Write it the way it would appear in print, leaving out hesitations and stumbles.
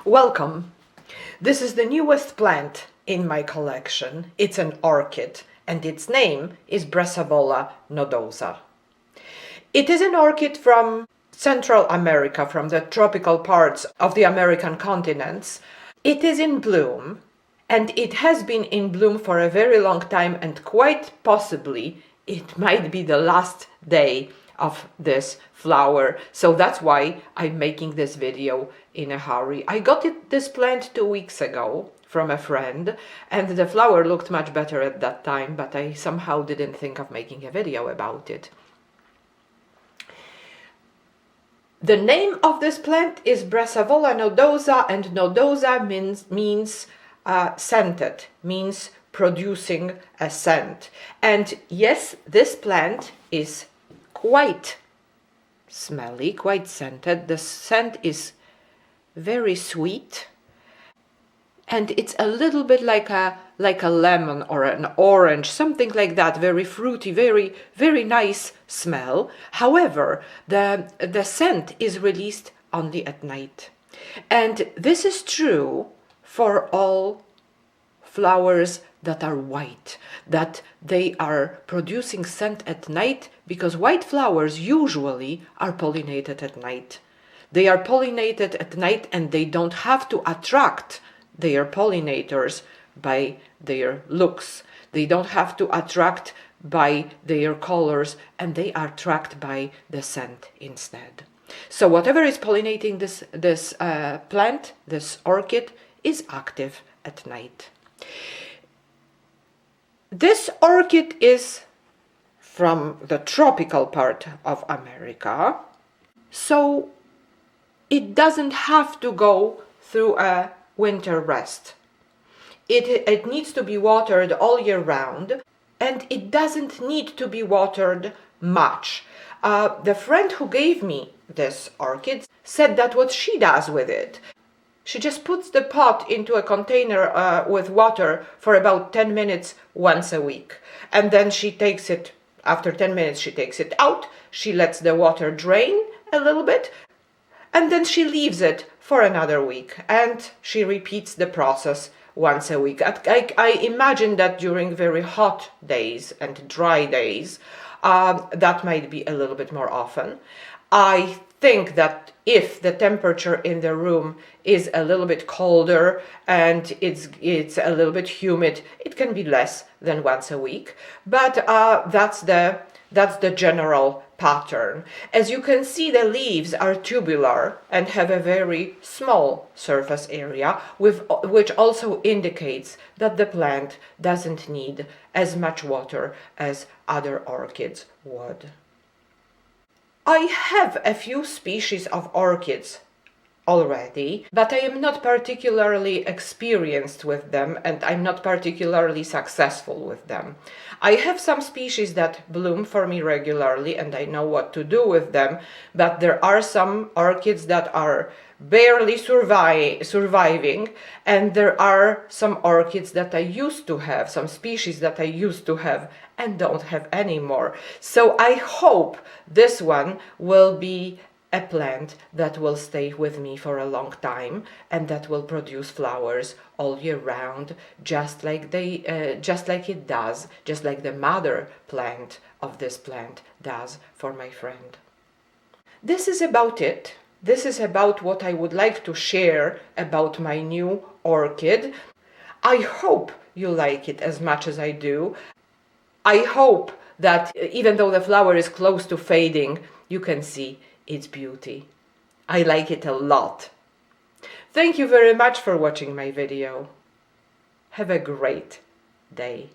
Welcome! This is the newest plant in my collection. It's an orchid and its name is Brssavola nodosa. It is an orchid from Central America, from the tropical parts of the American continents. It is in bloom and it has been in bloom for a very long time, and quite possibly it might be the last day of this flower. So that's why I'm making this video in a hurry. I got this plant 2 weeks ago from a friend, and the flower looked much better at that time, but I somehow didn't think of making a video about it. The name of this plant is Brssavola nodosa, and nodosa means scented, means producing a scent. And yes, this plant is quite smelly, quite scented. The scent is very sweet, and it's a little bit like a lemon or an orange, something like that. Very fruity, very nice smell. However, the scent is released only at night, and this is true for all flowers that are white, that they are producing scent at night, because white flowers usually are pollinated at night. They are pollinated at night and they don't have to attract their pollinators by their looks. They don't have to attract by their colors, and they are attracted by the scent instead. So whatever is pollinating this plant, this orchid, is active at night. This orchid is from the tropical part of America, so it doesn't have to go through a winter rest. It needs to be watered all year round, and it doesn't need to be watered much. The friend who gave me this orchid said that what she does with it, she just puts the pot into a container with water for about 10 minutes once a week. And then she takes it, after 10 minutes she takes it out, she lets the water drain a little bit, and then she leaves it for another week. And she repeats the process once a week. I imagine that during very hot days and dry days, that might be a little bit more often. I think that if the temperature in the room is a little bit colder and it's a little bit humid, it can be less than once a week. But that's the general pattern. As you can see, the leaves are tubular and have a very small surface area, which also indicates that the plant doesn't need as much water as other orchids would. I have a few species of orchids already, but I am not particularly experienced with them, and I'm not particularly successful with them. I have some species that bloom for me regularly and I know what to do with them, but there are some orchids that are barely surviving, and there are some orchids that I used to have, some species that I used to have and don't have anymore. So I hope this one will be a plant that will stay with me for a long time and that will produce flowers all year round, just like the mother plant of this plant does for my friend. This is about it. This is about what I would like to share about my new orchid. I hope you like it as much as I do. I hope that even though the flower is close to fading, you can see its beauty. I like it a lot. Thank you very much for watching my video. Have a great day.